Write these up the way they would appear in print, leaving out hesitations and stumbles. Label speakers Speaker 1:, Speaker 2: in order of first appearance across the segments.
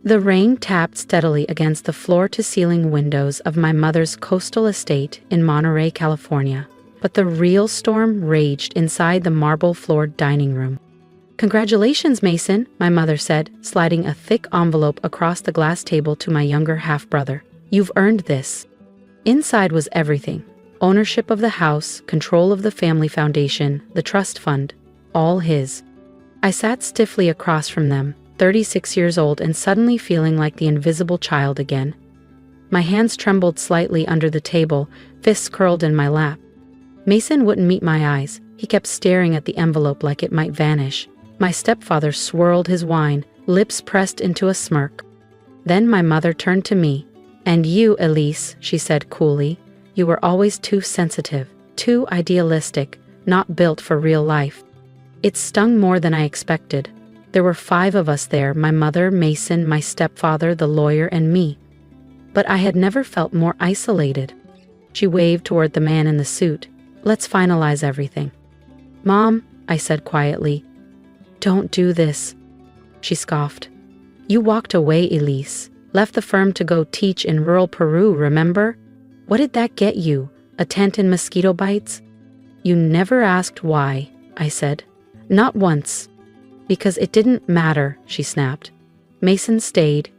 Speaker 1: The rain tapped steadily against the floor-to-ceiling windows of my mother's coastal estate in Monterey, California, but the real storm raged inside the marble-floored dining room. "Congratulations, Mason," my mother said, sliding a thick envelope across the glass table to my younger half-brother. "You've earned this." Inside was everything: ownership of the house, control of the family foundation, the trust fund, all his. I sat stiffly across from them, 36 years old and suddenly feeling like the invisible child again. My hands trembled slightly under the table, fists curled in my lap. Mason wouldn't meet my eyes. He kept staring at the envelope like it might vanish. My stepfather swirled his wine, lips pressed into a smirk. Then my mother turned to me. "And you, Elise," she said coolly, "you were always too sensitive, too idealistic, not built for real life." It stung more than I expected. There were 5 of us there: my mother, Mason, my stepfather, the lawyer, and me. But I had never felt more isolated. She waved toward the man in the suit. "Let's finalize everything." "Mom," I said quietly. "Don't do this," she scoffed. "You walked away, Elise. Left the firm to go teach in rural Peru, remember? What did that get you? A tent and mosquito bites?" "You never asked why," I said. "Not once." "Because it didn't matter," she snapped. "Mason stayed.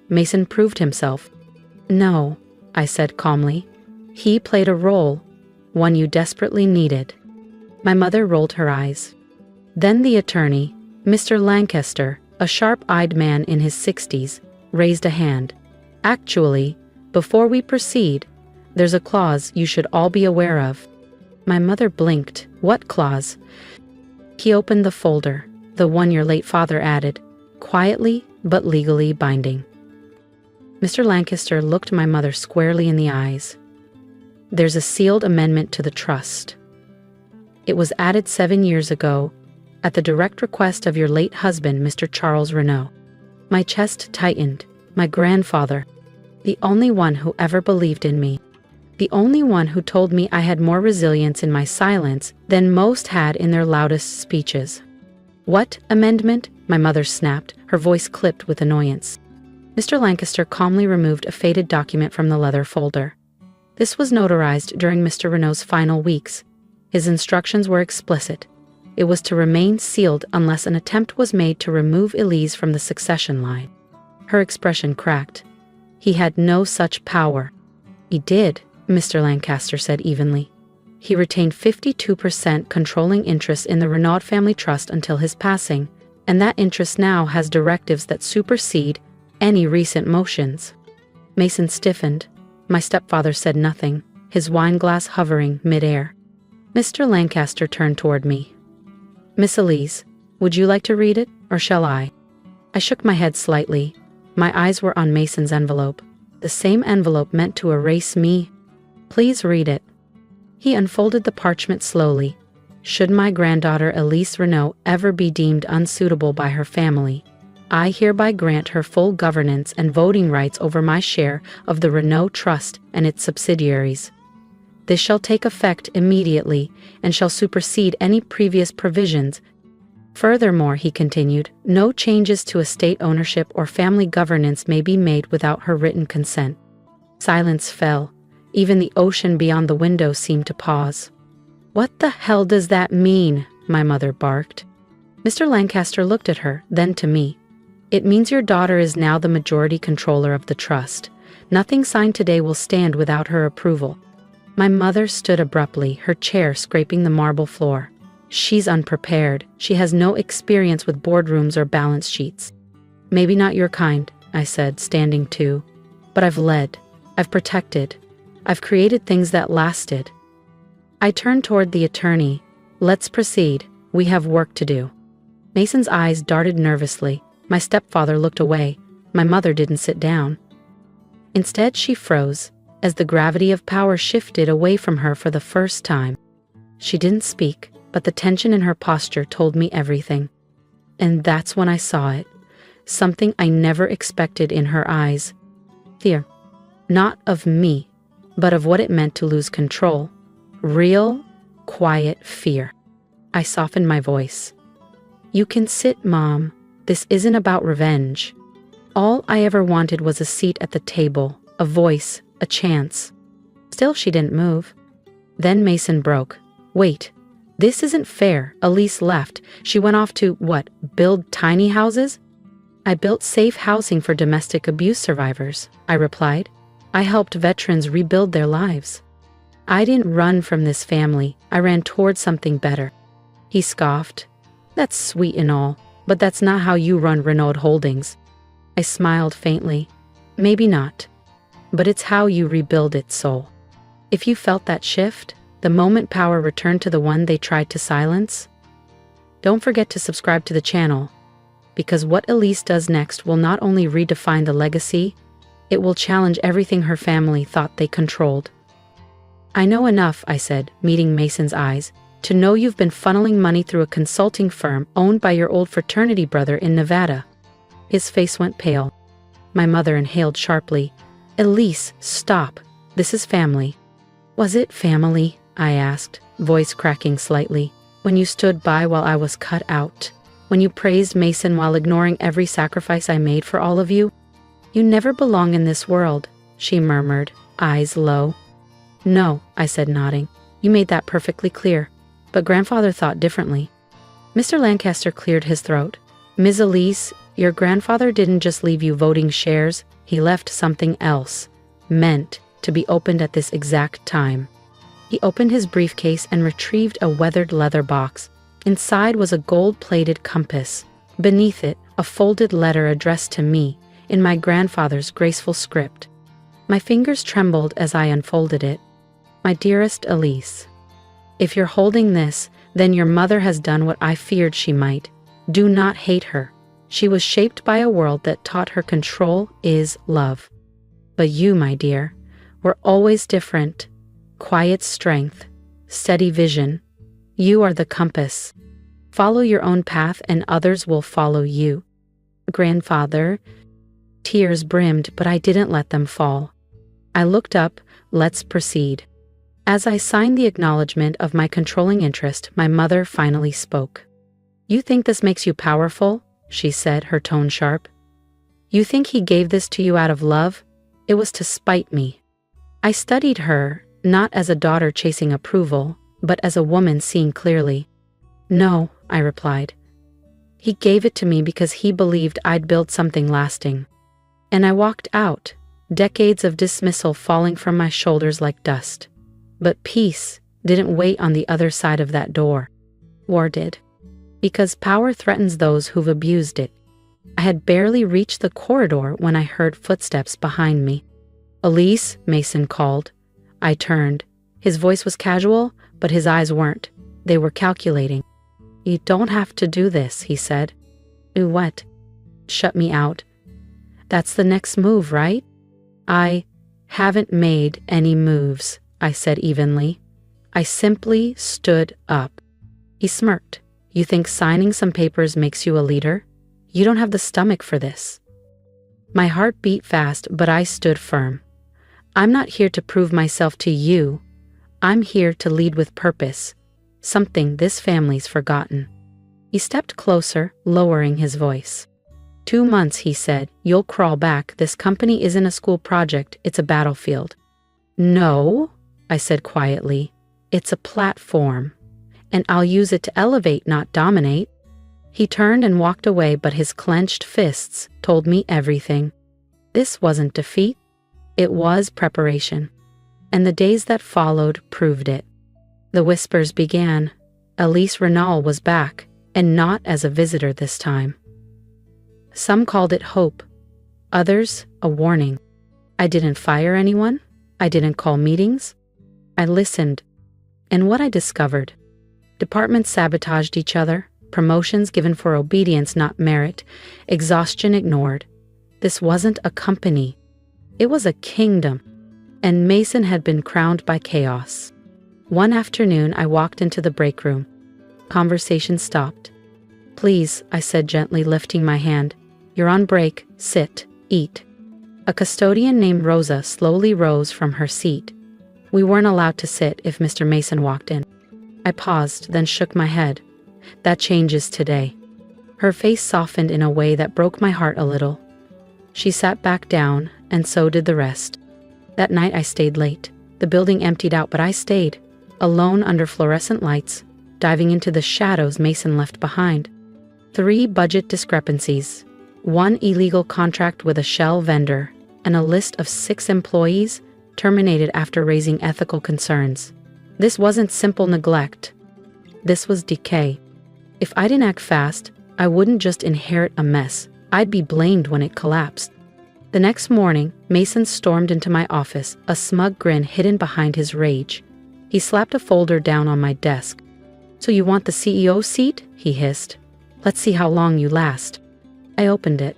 Speaker 1: Mason proved himself." "No," I said calmly. "He played a role, one you desperately needed." My mother rolled her eyes. Then the attorney, Mr. Lancaster, a sharp-eyed man in his 60s, raised a hand. "Actually, before we proceed, there's a clause you should all be aware of." My mother blinked. "What clause?" He opened the folder. "The one your late father added, quietly but legally binding." Mr. Lancaster looked my mother squarely in the eyes. "There's a sealed amendment to the trust. It was added 7 years ago, at the direct request of your late husband, Mr. Charles Renaud." My chest tightened. My grandfather. The only one who ever believed in me. The only one who told me I had more resilience in my silence than most had in their loudest speeches. "What amendment?" my mother snapped, her voice clipped with annoyance. Mr. Lancaster calmly removed a faded document from the leather folder. This was notarized during Mr. Renaud's final weeks. His instructions were explicit. It was to remain sealed unless an attempt was made to remove Elise from the succession line. Her expression cracked. "He had no such power." "He did," Mr. Lancaster said evenly. "He retained 52% controlling interest in the Renaud family trust until his passing, and that interest now has directives that supersede any recent motions." Mason stiffened. My stepfather said nothing, his wineglass hovering mid-air. Mr. Lancaster turned toward me. "Miss Elise, would you like to read it, or shall I?" I shook my head slightly. My eyes were on Mason's envelope, the same envelope meant to erase me. "Please read it." He unfolded the parchment slowly. "Should my granddaughter Elise Renaud ever be deemed unsuitable by her family, I hereby grant her full governance and voting rights over my share of the Renaud Trust and its subsidiaries. This shall take effect immediately and shall supersede any previous provisions. Furthermore," he continued, "no changes to estate ownership or family governance may be made without her written consent." Silence fell. Even the ocean beyond the window seemed to pause. "What the hell does that mean?" my mother barked. Mr. Lancaster looked at her, then to me. "It means your daughter is now the majority controller of the trust. Nothing signed today will stand without her approval." My mother stood abruptly, her chair scraping the marble floor. "She's unprepared. She has no experience with boardrooms or balance sheets." "Maybe not your kind," I said, standing too. "But I've led. I've protected. I've created things that lasted." I turned toward the attorney. "Let's proceed. We have work to do." Mason's eyes darted nervously. My stepfather looked away. My mother didn't sit down. Instead, she froze, as the gravity of power shifted away from her for the first time. She didn't speak, but the tension in her posture told me everything. And that's when I saw it. Something I never expected in her eyes. Fear. Not of me, but of what it meant to lose control. Real, quiet fear. I softened my voice. "You can sit, Mom. This isn't about revenge." All I ever wanted was a seat at the table, a voice, a chance. Still, she didn't move. Then Mason broke. Wait, this isn't fair. Elise left. She went off to, what, build tiny houses? I built safe housing for domestic abuse survivors, I replied. I helped veterans rebuild their lives. I didn't run from this family. I ran towards something better. He scoffed. That's sweet and all, but that's not how you run Renaud Holdings. I smiled faintly. Maybe not, but it's how you rebuild its soul. If you felt that shift, the moment power returned to the one they tried to silence, don't forget to subscribe to the channel, because what Elise does next will not only redefine the legacy, it will challenge everything her family thought they controlled. I know enough, I said, meeting Mason's eyes, to know you've been funneling money through a consulting firm owned by your old fraternity brother in Nevada. His face went pale. My mother inhaled sharply. Elise, stop. This is family. Was it family? I asked, voice cracking slightly. When you stood by while I was cut out? When you praised Mason while ignoring every sacrifice I made for all of you? You never belong in this world, she murmured, eyes low. No, I said, nodding. You made that perfectly clear. But grandfather thought differently. Mr. Lancaster cleared his throat. Ms. Elise, your grandfather didn't just leave you voting shares, he left something else, meant to be opened at this exact time. He opened his briefcase and retrieved a weathered leather box. Inside was a gold-plated compass. Beneath it, a folded letter addressed to me, in my grandfather's graceful script. My fingers trembled as I unfolded it. My dearest Elise, if you're holding this, then your mother has done what I feared she might. Do not hate her. She was shaped by a world that taught her control is love. But you, my dear, were always different. Quiet strength, steady vision. You are the compass. Follow your own path and others will follow you. Grandfather, tears brimmed, but I didn't let them fall. I looked up. Let's proceed. As I signed the acknowledgement of my controlling interest, my mother finally spoke. You think this makes you powerful? She said, her tone sharp. You think he gave this to you out of love? It was to spite me. I studied her, not as a daughter chasing approval, but as a woman seeing clearly. No, I replied. He gave it to me because he believed I'd build something lasting. And I walked out, decades of dismissal falling from my shoulders like dust. But peace didn't wait on the other side of that door. War did. Because power threatens those who've abused it. I had barely reached the corridor when I heard footsteps behind me. Elise, Mason called. I turned. His voice was casual, but his eyes weren't. They were calculating. You don't have to do this, he said. Do what? Shut me out. That's the next move, right? I haven't made any moves, I said evenly. I simply stood up. He smirked. You think signing some papers makes you a leader? You don't have the stomach for this. My heart beat fast, but I stood firm. I'm not here to prove myself to you. I'm here to lead with purpose, something this family's forgotten. He stepped closer, lowering his voice. 2 months, he said. You'll crawl back. This company isn't a school project, it's a battlefield. No, I said quietly. It's a platform, and I'll use it to elevate, not dominate. He turned and walked away, but his clenched fists told me everything. This wasn't defeat. It was preparation. And the days that followed proved it. The whispers began. Elise Renaud was back, and not as a visitor this time. Some called it hope. Others, a warning. I didn't fire anyone. I didn't call meetings. I listened. And what I discovered? Departments sabotaged each other. Promotions given for obedience, not merit. Exhaustion ignored. This wasn't a company. It was a kingdom. And Mason had been crowned by chaos. One afternoon, I walked into the break room. Conversation stopped. Please, I said gently, lifting my hand. You're on break. Sit. Eat. A custodian named Rosa slowly rose from her seat. We weren't allowed to sit if Mr. Mason walked in. I paused, then shook my head. That changes today. Her face softened in a way that broke my heart a little. She sat back down, and so did the rest. That night I stayed late. The building emptied out, but I stayed, alone under fluorescent lights, diving into the shadows Mason left behind. 3 budget discrepancies, 1 illegal contract with a shell vendor, and a list of 6 employees terminated after raising ethical concerns. This wasn't simple neglect. This was decay. If I didn't act fast, I wouldn't just inherit a mess. I'd be blamed when it collapsed. The next morning, Mason stormed into my office, a smug grin hidden behind his rage. He slapped a folder down on my desk. "So you want the CEO seat?" he hissed. "Let's see how long you last." I opened it.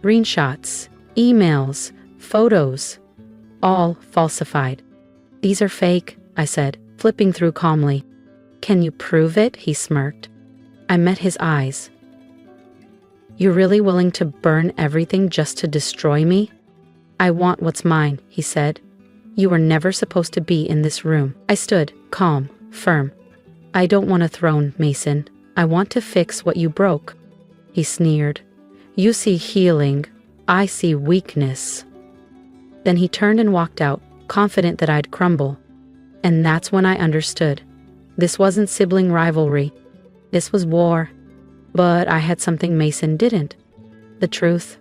Speaker 1: Screenshots, emails, photos, all falsified. "These are fake," I said, flipping through calmly. "Can you prove it?" he smirked. I met his eyes. "You're really willing to burn everything just to destroy me?" "I want what's mine," he said. "You were never supposed to be in this room." I stood, calm, firm. "I don't want a throne, Mason. I want to fix what you broke." He sneered. "You see healing. I see weakness." Then he turned and walked out, confident that I'd crumble. And that's when I understood. This wasn't sibling rivalry. This was war. But I had something Mason didn't. The truth.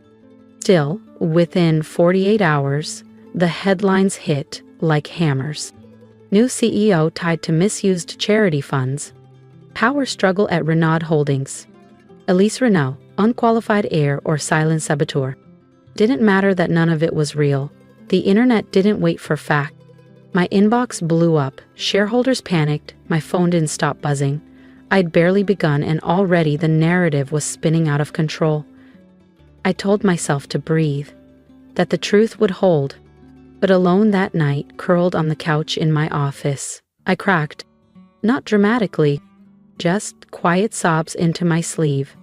Speaker 1: Still, within 48 hours, the headlines hit like hammers. New CEO tied to misused charity funds. Power struggle at Renaud Holdings. Elise Renaud, unqualified heir or silent saboteur. Didn't matter that none of it was real. The internet didn't wait for fact. My inbox blew up, shareholders panicked, my phone didn't stop buzzing. I'd barely begun and already the narrative was spinning out of control. I told myself to breathe, that the truth would hold. But alone that night, curled on the couch in my office, I cracked. Not dramatically, just quiet sobs into my sleeve.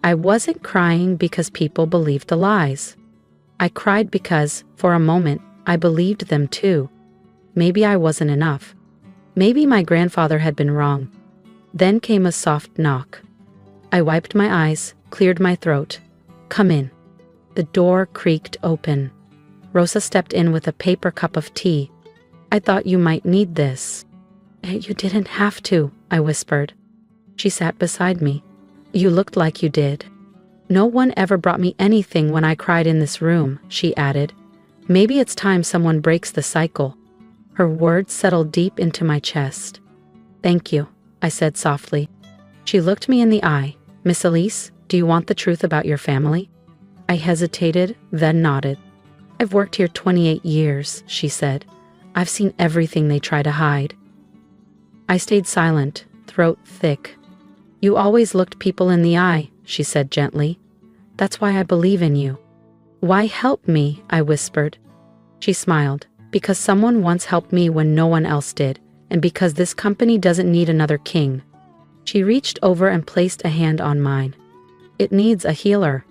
Speaker 1: I wasn't crying because people believed the lies. I cried because, for a moment, I believed them too. Maybe I wasn't enough. Maybe my grandfather had been wrong. Then came a soft knock. I wiped my eyes, cleared my throat. "Come in." The door creaked open. Rosa stepped in with a paper cup of tea. "I thought you might need this." "You didn't have to," I whispered. She sat beside me. "You looked like you did." "No one ever brought me anything when I cried in this room," she added. "Maybe it's time someone breaks the cycle." Her words settled deep into my chest. "Thank you," I said softly. She looked me in the eye. "Miss Elise, do you want the truth about your family?" I hesitated, then nodded. "I've worked here 28 years, she said. "I've seen everything they try to hide." I stayed silent, throat thick. "You always looked people in the eye," she said gently. "That's why I believe in you." "Why help me?" I whispered. She smiled. "Because someone once helped me when no one else did, and because this company doesn't need another king." She reached over and placed a hand on mine. "It needs a healer."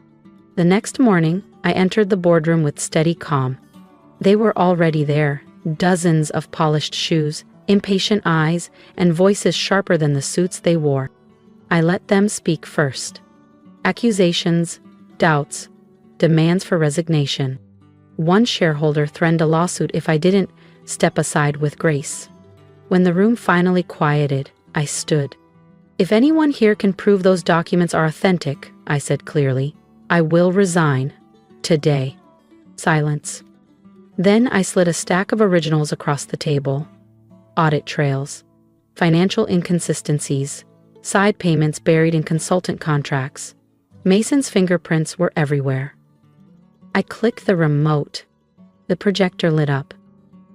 Speaker 1: The next morning, I entered the boardroom with steady calm. They were already there, dozens of polished shoes, impatient eyes, and voices sharper than the suits they wore. I let them speak first. Accusations, doubts, demands for resignation. One shareholder threatened a lawsuit if I didn't step aside with grace. When the room finally quieted, I stood. "If anyone here can prove those documents are authentic," I said clearly, "I will resign. Today." Silence. Then I slid a stack of originals across the table. Audit trails, financial inconsistencies, side payments buried in consultant contracts. Mason's fingerprints were everywhere. I clicked the remote. The projector lit up.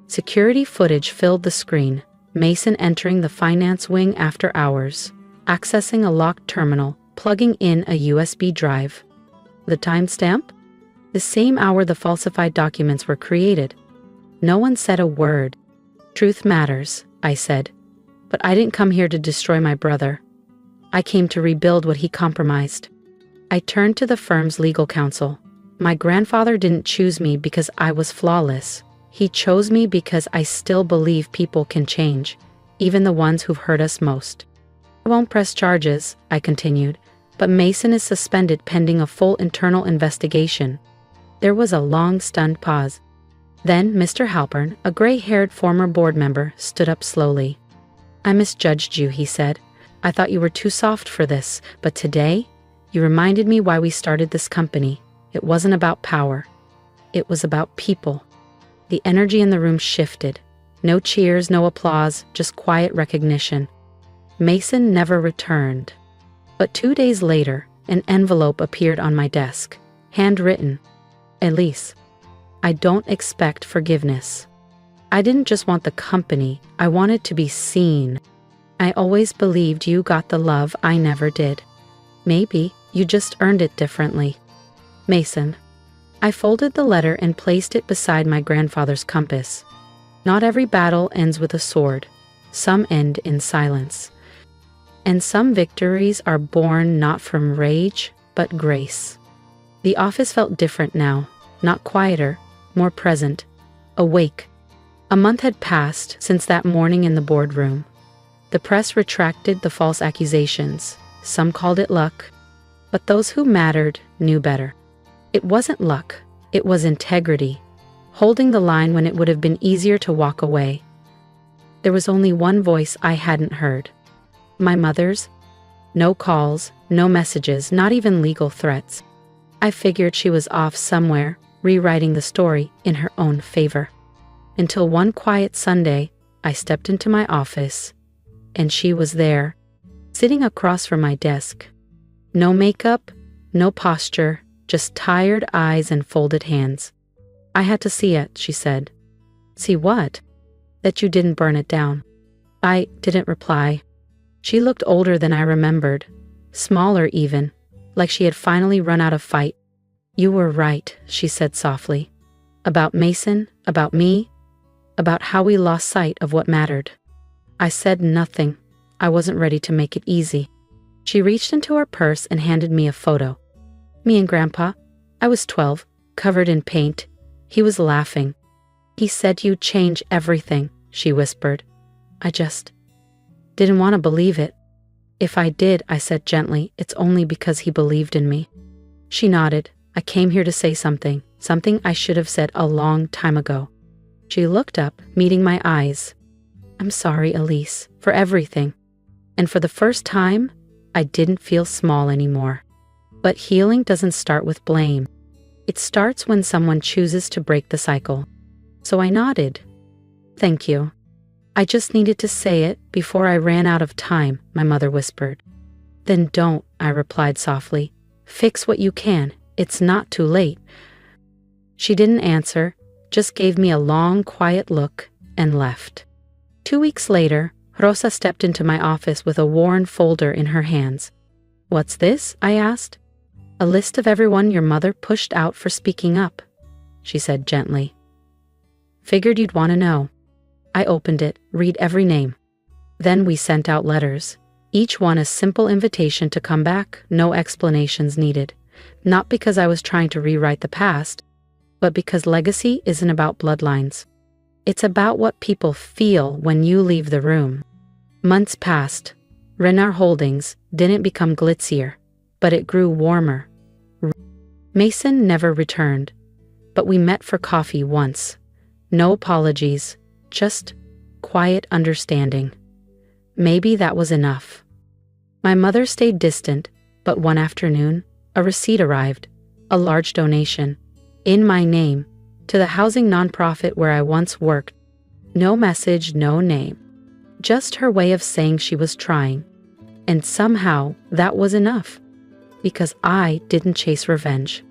Speaker 1: Security footage filled the screen. Mason entering the finance wing after hours, accessing a locked terminal, plugging in a USB drive. The timestamp? The same hour the falsified documents were created. No one said a word. "Truth matters," I said. "But I didn't come here to destroy my brother. I came to rebuild what he compromised." I turned to the firm's legal counsel. "My grandfather didn't choose me because I was flawless. He chose me because I still believe people can change, even the ones who've hurt us most." "I won't press charges," I continued, "but Mason is suspended pending a full internal investigation." There was a long, stunned pause. Then Mr. Halpern, a gray-haired former board member, stood up slowly. "I misjudged you," he said. "I thought you were too soft for this, but today, you reminded me why we started this company. It wasn't about power. It was about people." The energy in the room shifted. No cheers, no applause, just quiet recognition. Mason never returned. But 2 days later, an envelope appeared on my desk, handwritten. "Elise, I don't expect forgiveness. I didn't just want the company, I wanted to be seen. I always believed you got the love I never did. Maybe you just earned it differently. Mason." I folded the letter and placed it beside my grandfather's compass. Not every battle ends with a sword. Some end in silence. And some victories are born not from rage, but grace. The office felt different now, not quieter, more present, awake. A month had passed since that morning in the boardroom. The press retracted the false accusations. Some called it luck, but those who mattered knew better. It wasn't luck, it was integrity, holding the line when it would have been easier to walk away. There was only one voice I hadn't heard. My mother's. No calls, no messages, not even legal threats. I figured she was off somewhere, rewriting the story in her own favor. Until one quiet Sunday, I stepped into my office, and she was there, sitting across from my desk. No makeup, no posture, just tired eyes and folded hands. "I had to see it," she said. "See what?" "That you didn't burn it down." I didn't reply. She looked older than I remembered, smaller even, like she had finally run out of fight. "You were right," she said softly. "About Mason, about me, about how we lost sight of what mattered." I said nothing. I wasn't ready to make it easy. She reached into her purse and handed me a photo. Me and Grandpa. I was 12, covered in paint. He was laughing. "He said you'd change everything," she whispered. I just didn't want to believe it. "If I did," I said gently, "it's only because he believed in me." She nodded. "I came here to say something I should have said a long time ago." She looked up, meeting my eyes. "I'm sorry, Elise, for everything." And for the first time, I didn't feel small anymore. But healing doesn't start with blame. It starts when someone chooses to break the cycle. So I nodded. "Thank you. I just needed to say it before I ran out of time," my mother whispered. "Then don't," I replied softly. "Fix what you can. It's not too late." She didn't answer, just gave me a long, quiet look and left. 2 weeks later, Rosa stepped into my office with a worn folder in her hands. "What's this?" I asked. "A list of everyone your mother pushed out for speaking up," she said gently. "Figured you'd want to know." I opened it, read every name. Then we sent out letters, each one a simple invitation to come back, no explanations needed. Not because I was trying to rewrite the past, but because legacy isn't about bloodlines. It's about what people feel when you leave the room. Months passed. Renar Holdings didn't become glitzier, but it grew warmer. Mason never returned, but we met for coffee once. No apologies, just quiet understanding. Maybe that was enough. My mother stayed distant, but one afternoon, a receipt arrived, a large donation, in my name, to the housing nonprofit where I once worked. No message, no name. Just her way of saying she was trying. And somehow that was enough. Because I didn't chase revenge.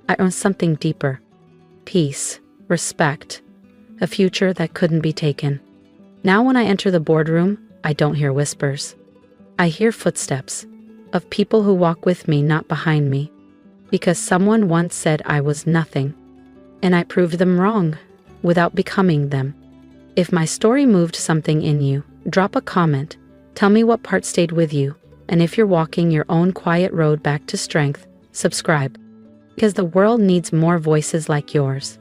Speaker 1: I earned something deeper. Peace, respect, a future that couldn't be taken. Now when I enter the boardroom, I don't hear whispers. I hear footsteps of people who walk with me, not behind me. Because someone once said I was nothing. And I proved them wrong, without becoming them. If my story moved something in you, drop a comment. Tell me what part stayed with you. And if you're walking your own quiet road back to strength, subscribe. Because the world needs more voices like yours.